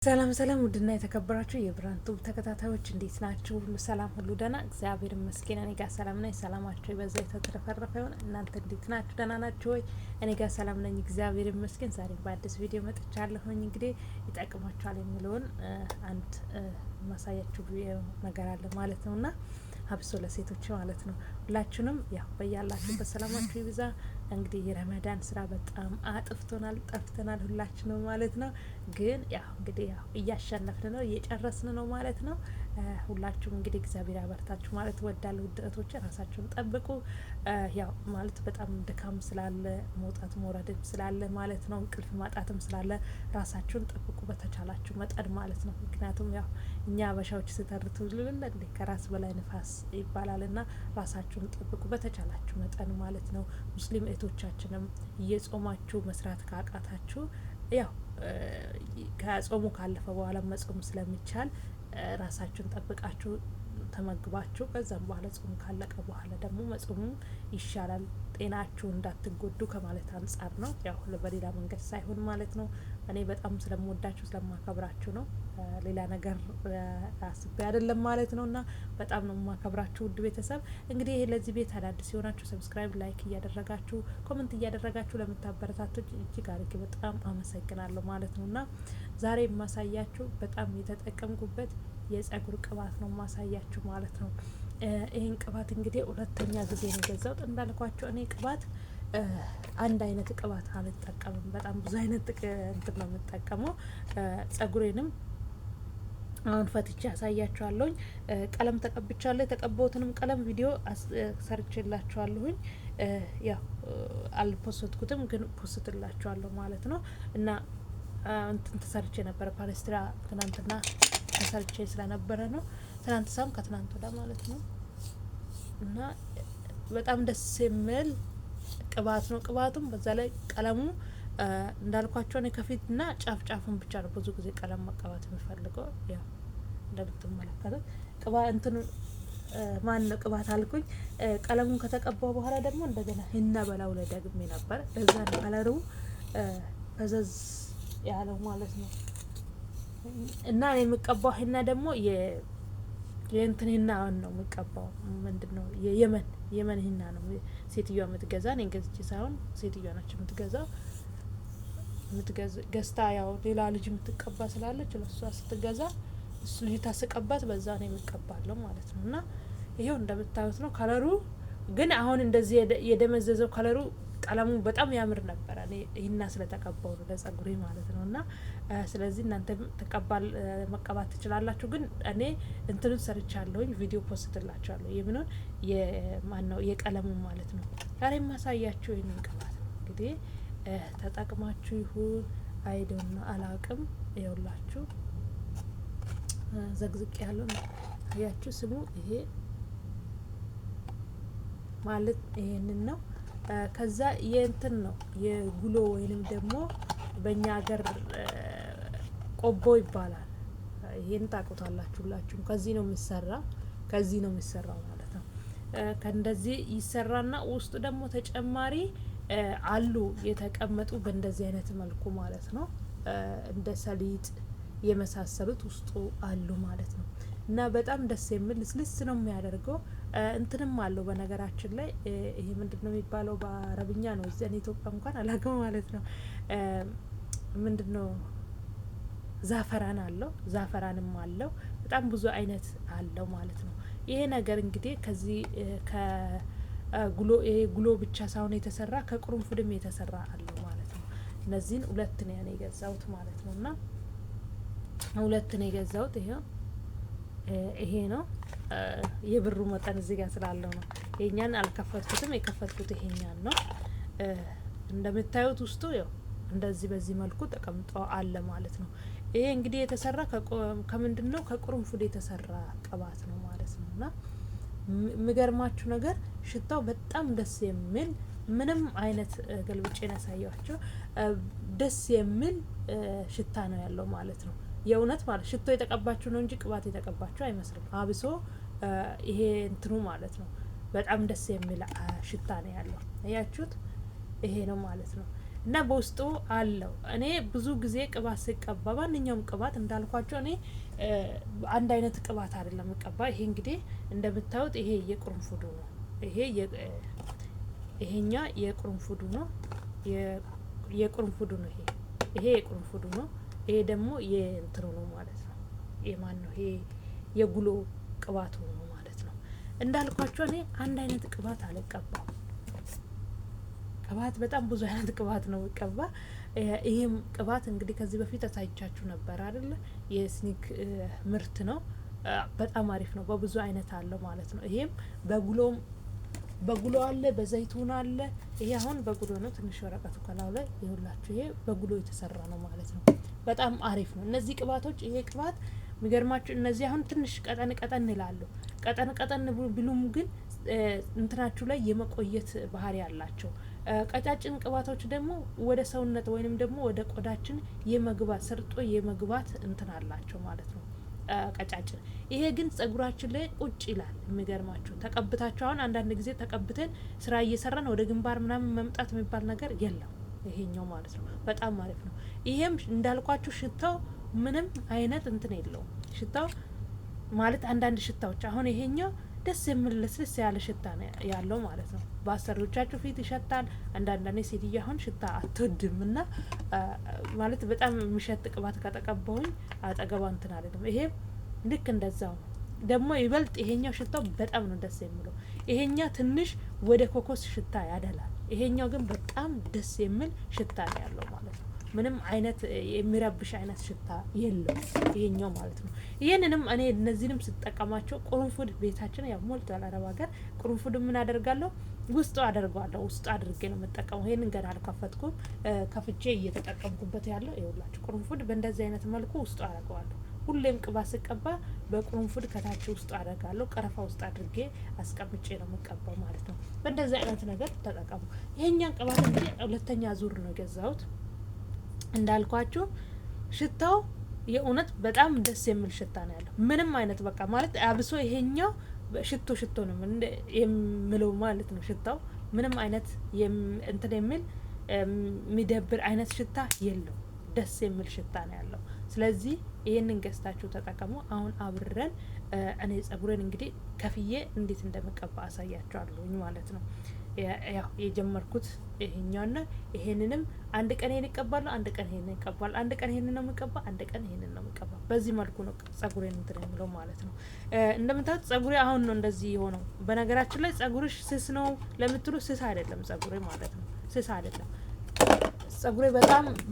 ሰላም ሰላም ውድና የተከበራችሁ የብራንቱ ተከታታዮች እንዴት ናችሁ? ሁሉ ሰላም ሁሉ ደህና እግዚአብሔር ይመስገን። እኔ ጋር ሰላም ነኝ። ሰላማችሁ በዛ የተትረፈረፈ ይሁን። እናንተ እንዴት ናችሁ? ደህና ናችሁ ወይ? እኔ ጋር ሰላም ነኝ እግዚአብሔር ይመስገን። ዛሬ በአዲስ ቪዲዮ መጥቻለሁኝ። እንግዲህ ይጠቅማችኋል የሚለውን አንድ ማሳያችሁ ነገር አለ ማለት ነውና አብሶ ለሴቶች ማለት ነው። ሁላችሁንም ያው በያላችሁበት ሰላማችሁ ይብዛ። እንግዲህ የረመዳን ስራ በጣም ጠፍተናል ሁላችንም ማለት ነው። ግን ያው እንግዲህ ያው እያሸነፍን ነው እየጨረስን ነው ማለት ነው። ሁላችሁም እንግዲህ እግዚአብሔር ያበርታችሁ ማለት ወዳለሁ። ውድቶች ራሳችሁን ጠብቁ። ያው ማለት በጣም ድካም ስላለ መውጣት መውረድም ስላለ ማለት ነው። እንቅልፍ ማጣትም ስላለ ራሳችሁን ጠብቁ በተቻላችሁ መጠን ማለት ነው። ምክንያቱም ያው እኛ አበሻዎች ስተርቱልን እንዴ ከራስ በላይ ንፋስ ይባላልና ራሳችሁን ጠብቁ በተቻላችሁ መጠን ማለት ነው። ሙስሊም እህቶቻችንም እየጾማችሁ መስራት ካቃታችሁ ያው ከጾሙ ካለፈ በኋላ መጾም ስለሚቻል ራሳችሁን ጠብቃችሁ ተመግባችሁ ከዛም በኋላ ጾም ካለቀ በኋላ ደግሞ መጾሙ ይሻላል። ጤናችሁ እንዳትጎዱ ከማለት አንጻር ነው። ያው በሌላ መንገድ ሳይሆን ማለት ነው። እኔ በጣም ስለምወዳችሁ ስለማከብራችሁ ነው። ሌላ ነገር አስቤ አይደለም ማለት ነውና በጣም ነው የማከብራችሁ ውድ ቤተሰብ። እንግዲህ ይሄ ለዚህ ቤት አዳዲስ የሆናችሁ ሰብስክራይብ፣ ላይክ እያደረጋችሁ ኮሜንት እያደረጋችሁ ለምታበረታቱኝ እጅግ አድርጌ በጣም አመሰግናለሁ ማለት ነውና ዛሬ የማሳያችሁ በጣም የተጠቀምኩበት የጸጉር ቅባት ነው ማሳያችሁ ማለት ነው። ይሄን ቅባት እንግዲህ ሁለተኛ ጊዜ ነው ገዛሁት። እንዳልኳችሁ እኔ ቅባት አንድ አይነት ቅባት አልጠቀምም። በጣም ብዙ አይነት እንትን ነው የምጠቀመው። ጸጉሬንም አሁን ፈትቼ ያሳያችኋለሁኝ። ቀለም ተቀብቻለሁ። የተቀባሁትንም ቀለም ቪዲዮ ሰርቼላችኋለሁኝ። ያው አልፖስትኩትም ግን ፖስትላችኋለሁ ማለት ነው። እና እንትን ተሰርቼ ነበረ ፓሌስትራ ትናንትና ተሰርቼ ስለነበረ ነው። ትናንት ሳም ከትናንት ወዳ ማለት ነው። እና በጣም ደስ የሚል ቅባት ነው። ቅባቱም በዛ ላይ ቀለሙ እንዳልኳቸው እኔ ከፊትና ጫፍ ጫፉን ብቻ ነው ብዙ ጊዜ ቀለም መቀባት የምፈልገው። ያው እንደምትመለከቱት ቅባት እንትን ማን ነው ቅባት አልኩኝ። ቀለሙን ከተቀባው በኋላ ደግሞ እንደገና ሂና በላው ላይ ደግሜ ነበር። ለዛ ነው ከለሩ ፈዘዝ ያለው ማለት ነው። እና እኔ የምቀባው ሂና ደግሞ የእንትን ሂና ነው የምቀባው። ምንድነው የየመን ሂና ነው ሴትዮዋ የምትገዛ። እኔ ገዝቼ ሳይሆን ሴትዮዋ ናቸው የምትገዛው። ገዝታ ያው ሌላ ልጅ የምትቀባ ስላለች ለሷ ስትገዛ እሱ ልጅ ታስቀባት በዛ ነው የምቀባለው ማለት ነው። እና ይሄው እንደምታዩት ነው ከለሩ። ግን አሁን እንደዚህ የደመዘዘው ከለሩ ቀለሙ በጣም ያምር ነበር። እኔ ይሄና ስለተቀባው ነው ለጸጉሬ ማለት ነው። እና ስለዚህ እናንተ መቀባት ትችላላችሁ። ግን እኔ እንትኑን ሰርቻለሁኝ ቪዲዮ ፖስትላችኋለሁ። የምኑን የማነው የቀለሙ ማለት ነው። ዛሬ ማሳያችሁ ይሄንን ቅባት ነው። እንግዲህ ተጠቅማችሁ ይሁን አይዶን አላቅም። ይኸውላችሁ ዘግዝቅ ያለው ያያችሁ ስሙ ይሄ ማለት ይሄንን ነው። ከዛ የእንትን ነው የጉሎ ወይንም ደግሞ በእኛ ሀገር ቆቦ ይባላል። ይሄን ታውቁታላችሁ ሁላችሁም። ከዚህ ነው የሚሰራው ማለት ነው። ከእንደዚህ ይሰራና ውስጡ ደግሞ ተጨማሪ አሉ የተቀመጡ በእንደዚህ አይነት መልኩ ማለት ነው። እንደ ሰሊጥ የመሳሰሉት ውስጡ አሉ ማለት ነው። እና በጣም ደስ የሚል ልስልስ ነው የሚያደርገው። እንትንም አለው በነገራችን ላይ ይሄ ምንድነው የሚባለው በአረብኛ ነው። እዚህ ኢትዮጵያ እንኳን አላውቅም ማለት ነው። ምንድነው ዛፈራን አለው። ዛፈራንም አለው። በጣም ብዙ አይነት አለው ማለት ነው። ይሄ ነገር እንግዲህ ከዚህ ጉሎ ብቻ ሳይሆን የተሰራ ከቁርንፉድም የተሰራ አለው ማለት ነው። እነዚህን ሁለት ነው ያኔ የገዛሁት ማለት ነው። እና ሁለት ነው የገዛሁት። ይሄ ነው የብሩ መጠን እዚህ ጋር ስላለው ነው። የኛን አልከፈትኩትም። የከፈትኩት ይሄኛን ነው። እንደምታዩት ውስጡ ያው እንደዚህ በዚህ መልኩ ተቀምጦ አለ ማለት ነው። ይሄ እንግዲህ የተሰራ ከምንድነው ከቁርንፉድ የተሰራ ቅባት ነው ማለት ነው። እና የሚገርማችሁ ነገር ሽታው በጣም ደስ የሚል ምንም አይነት ገልብጬ ያሳያችሁ ደስ የሚል ሽታ ነው ያለው ማለት ነው። የእውነት ማለት ሽቶ የተቀባችሁ ነው እንጂ ቅባት የተቀባችሁ አይመስልም። አብሶ ይሄ እንትኑ ማለት ነው በጣም ደስ የሚል ሽታ ነው ያለው። አያችሁት? ይሄ ነው ማለት ነው። እና በውስጡ አለው። እኔ ብዙ ጊዜ ቅባት ስቀባ ማንኛውም ቅባት እንዳልኳቸው እኔ አንድ አይነት ቅባት አይደለም እቀባ። ይሄ እንግዲህ እንደምታዩት ይሄ የቅርንፉዱ ነው። ይሄኛ የቅርንፉዱ ነው። የቅርንፉዱ ነው። ይሄ የቅርንፉዱ ነው። ይሄ ደግሞ የእንትኑ ነው ማለት ነው። የማን ነው? ይሄ የጉሎ ቅባቱ ነው ማለት ነው። እንዳልኳቸው እኔ አንድ አይነት ቅባት አልቀባም። ቅባት በጣም ብዙ አይነት ቅባት ነው ቀባ። ይሄም ቅባት እንግዲህ ከዚህ በፊት አሳይቻችሁ ነበር አይደለ? የስኒክ ምርት ነው። በጣም አሪፍ ነው። በብዙ አይነት አለው ማለት ነው። ይሄም በጉሎ አለ፣ በዘይቱን አለ። ይሄ አሁን በጉሎ ነው። ትንሽ ወረቀቱ ከላው ላይ ይሁላችሁ። ይሄ በጉሎ የተሰራ ነው ማለት ነው። በጣም አሪፍ ነው። እነዚህ ቅባቶች ይሄ ቅባት የሚገርማችሁ እነዚህ አሁን ትንሽ ቀጠን ይላሉ። ቀጠን ብሉም ግን እንትናችሁ ላይ የመቆየት ባህሪ አላቸው። ቀጫጭን ቅባቶች ደግሞ ወደ ሰውነት ወይንም ደግሞ ወደ ቆዳችን የመግባት ሰርጦ የመግባት እንትን አላቸው ማለት ነው። ቀጫጭን ይሄ ግን ጸጉራችን ላይ ቁጭ ይላል። የሚገርማችሁ ተቀብታችሁ አሁን አንዳንድ ጊዜ ተቀብተን ስራ እየሰራን ወደ ግንባር ምናምን መምጣት የሚባል ነገር የለም። ይሄኛው ማለት ነው በጣም አሪፍ ነው። ይሄም እንዳልኳችሁ ሽታው ምንም አይነት እንትን የለውም። ሽታው ማለት አንዳንድ ሽታዎች አሁን ይሄኛው ደስ የሚል ለስለስ ያለ ሽታ ያለው ማለት ነው። በአሰሪዎቻችሁ ፊት ይሸታል። አንዳንዴ ሴትዮ አሁን ሽታ አትወድም እና ማለት በጣም የሚሸት ቅባት ከተቀባሁኝ አጠገቧ እንትን አይደለም። ይሄ ልክ እንደዛው ነው። ደግሞ ይበልጥ ይሄኛው ሽታው በጣም ነው ደስ የሚለው። ይሄኛው ትንሽ ወደ ኮኮስ ሽታ ያደላል። ይሄኛው ግን በጣም ደስ የሚል ሽታ ነው ያለው ማለት ነው። ምንም አይነት የሚረብሽ አይነት ሽታ የለውም ይሄኛው ማለት ነው። ይሄንንም እኔ እነዚህንም ስጠቀማቸው ቅርንፉድ ቤታችን ያው ሞልቷል። አረብ ሀገር ቅርንፉድ ምን አደርጋለሁ? ውስጡ አደርጋለሁ። ውስጡ አድርጌ ነው የምጠቀመው። ይሄንን ገና አልከፈትኩም። ከፍቼ እየተጠቀምኩበት ያለው ይኸውላችሁ። ቅርንፉድ በእንደዚህ አይነት መልኩ ውስጡ አደርገዋለሁ። ሁሌም ቅባት ስቀባ በቅርንፉድ ከታች ውስጡ አደርጋለሁ። ቀረፋ ውስጥ አድርጌ አስቀምጬ ነው የምቀባው ማለት ነው። በእንደዚህ አይነት ነገር ተጠቀሙ። ይሄኛን ቅባት እንግዲህ ሁለተኛ ዙር ነው የገዛሁት። እንዳልኳችሁ ሽታው የእውነት በጣም ደስ የሚል ሽታ ነው ያለው። ምንም አይነት በቃ ማለት አብሶ ይሄኛው ሽቶ ነው የምለው ማለት ነው። ሽታው ምንም አይነት እንትን የሚል የሚደብር አይነት ሽታ የለው። ደስ የሚል ሽታ ነው ያለው። ስለዚህ ይሄንን ገዝታችሁ ተጠቀሙ። አሁን አብረን እኔ ጸጉሬን እንግዲህ ከፍዬ እንዴት እንደምቀባ አሳያችኋለሁኝ ማለት ነው። ያው የጀመርኩት ይሄኛውና ይሄንንም አንድ ቀን ይሄን ይቀባሉ፣ አንድ ቀን ይሄን ይቀባሉ፣ አንድ ቀን ይሄንን ነው የምቀባ፣ አንድ ቀን ይሄንን ነው የምቀባ። በዚህ መልኩ ነው ጸጉሬን እንትን የሚለው ማለት ነው። እንደምታዩት ጸጉሬ አሁን ነው እንደዚህ የሆነው። በነገራችን ላይ ጸጉርሽ ስስ ነው ለምትሉ ስስ አይደለም ጸጉሬ ማለት ነው። ስስ አይደለም ጸጉሬ።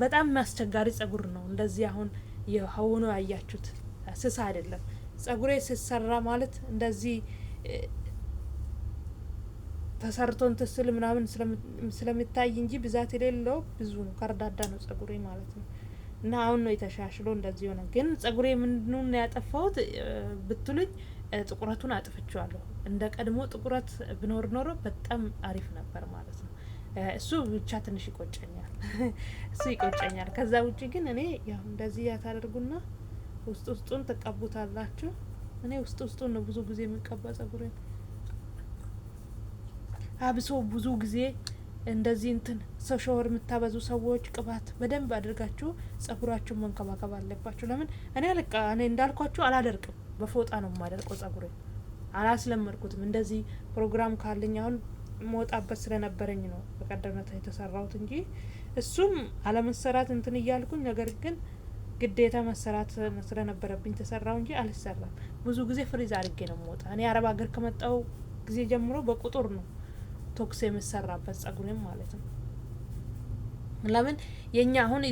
በጣም አስቸጋሪ ጸጉር ነው። እንደዚህ አሁን የሆነ ያያችሁት ስስ አይደለም ጸጉሬ። ስሰራ ማለት እንደዚህ ተሰርቶ እንትን ስል ምናምን ስለሚታይ እንጂ ብዛት የሌለው ብዙ ነው። ከርዳዳ ነው ጸጉሬ ማለት ነው። እና አሁን ነው የተሻሽሎ እንደዚህ ሆነ። ግን ጸጉሬ ምንድነው ያጠፋሁት ብትሉኝ ጥቁረቱን አጥፍቼዋለሁ። እንደ ቀድሞ ጥቁረት ብኖር ኖሮ በጣም አሪፍ ነበር ማለት ነው። እሱ ብቻ ትንሽ ይቆጨኛል። እሱ ይቆጨኛል። ከዛ ውጪ ግን እኔ ያው እንደዚህ ያታደርጉና ውስጡን ተቀቡታላችሁ። እኔ ውስጡን ነው ብዙ ጊዜ የምቀባ ጸጉሬን። አብሶ ብዙ ጊዜ እንደዚህ እንትን ሻወር የምታበዙ ሰዎች ቅባት በደንብ አድርጋችሁ ጸጉራችሁን መንከባከብ አለባችሁ። ለምን እኔ እንዳልኳችሁ አላደርቅም። በፎጣ ነው የማደርቀው ጸጉሬን። አላስለመድኩትም። እንደዚህ ፕሮግራም ካለኝ አሁን መውጣበት ስለነበረኝ ነው በቀደምነት የተሰራሁት እንጂ እሱም አለመሰራት እንትን እያልኩኝ፣ ነገር ግን ግዴታ መሰራት ስለነበረብኝ ተሰራው እንጂ አልሰራም። ብዙ ጊዜ ፍሪዝ አድርጌ ነው የምወጣ። እኔ አረብ ሀገር ከመጣው ጊዜ ጀምሮ በቁጥር ነው ቶክስ የምሰራበት ጸጉሬም ማለት ነው። ለምን የኛ አሁን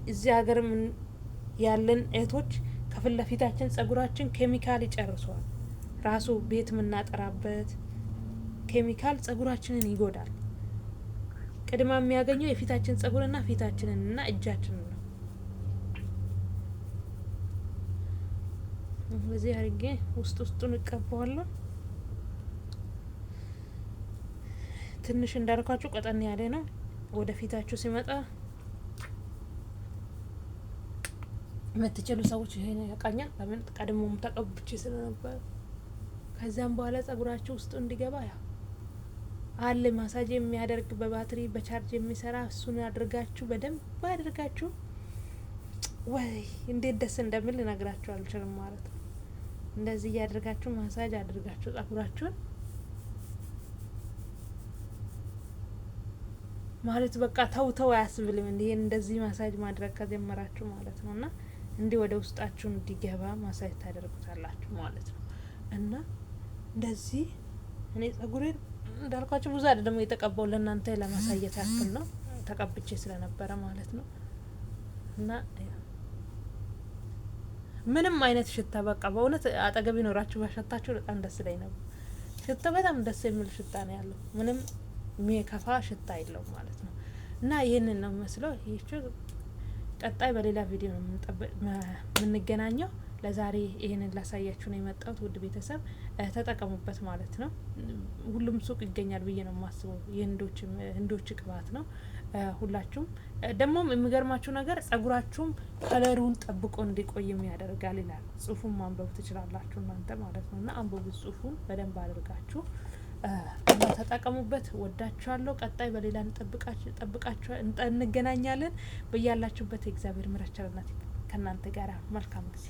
እዚህ ሀገር ያለን እህቶች ከፊት ለፊታችን ጸጉራችን ኬሚካል ይጨርሰዋል። ራሱ ቤት የምናጠራበት ኬሚካል ጸጉራችንን ይጎዳል። ቅድማ የሚያገኘው የፊታችን ጸጉርና ፊታችንንና እጃችንን ነው። በዚህ አድርጌ ውስጡን እቀባዋለሁ። ትንሽ እንዳልኳችሁ ቀጠን ያለ ነው። ወደ ፊታችሁ ሲመጣ የምትችሉ ሰዎች ይሄን ያቃኛል። ለምን ቀድሞም ተቀብቼ ስለነበር። ከዛም በኋላ ጸጉራችሁ ውስጡ እንዲገባ ያው አለ ማሳጅ የሚያደርግ በባትሪ በቻርጅ የሚሰራ እሱን አድርጋችሁ በደንብ አድርጋችሁ ወይ እንዴት ደስ እንደሚል ልነግራችሁ አልችልም ማለት ነው። እንደዚህ እያደርጋችሁ ማሳጅ አድርጋችሁ ጸጉራችሁን ማለት በቃ ተው አያስብልም። እንደዚህ ማሳጅ ማድረግ ከጀመራችሁ ማለት ነው እና እንዲህ ወደ ውስጣችሁ እንዲገባ ማሳጅ ታደርጉታላችሁ ማለት ነው። እና እንደዚህ እኔ ጸጉሬን እንዳልኳችሁ ብዙ አይደለም የተቀባው ለእናንተ ለማሳየት ያክል ነው ተቀብቼ ስለነበረ ማለት ነው። እና ምንም አይነት ሽታ በቃ በእውነት አጠገብ ይኖራችሁ ባሸታችሁ በጣም ደስ ይለኝ ነበር። ሽታ በጣም ደስ የሚል ሽታ ነው ያለው። ምንም የሚከፋ ሽታ የለውም ማለት ነው። እና ይህንን ነው የሚመስለው። ይህች ቀጣይ በሌላ ቪዲዮ ነው የምንገናኘው። ለዛሬ ይህንን ላሳያችሁ ነው የመጣሁት። ውድ ቤተሰብ ተጠቀሙበት ማለት ነው። ሁሉም ሱቅ ይገኛል ብዬ ነው የማስበው። የህንዶች ቅባት ነው። ሁላችሁም ደግሞ የሚገርማችሁ ነገር ጸጉራችሁም ከለሩን ጠብቆ እንዲቆይም ያደርጋል ይላል። ጽሁፉን ማንበብ ትችላላችሁ እናንተ ማለት ነው። እና አንብቡ ጽሁፉን በደንብ አድርጋችሁ እና ተጠቀሙበት። ወዳችኋለሁ። ቀጣይ በሌላ እንገናኛለን። በያላችሁበት የእግዚአብሔር ምሕረት ቸርነት ከእናንተ ጋር መልካም ጊዜ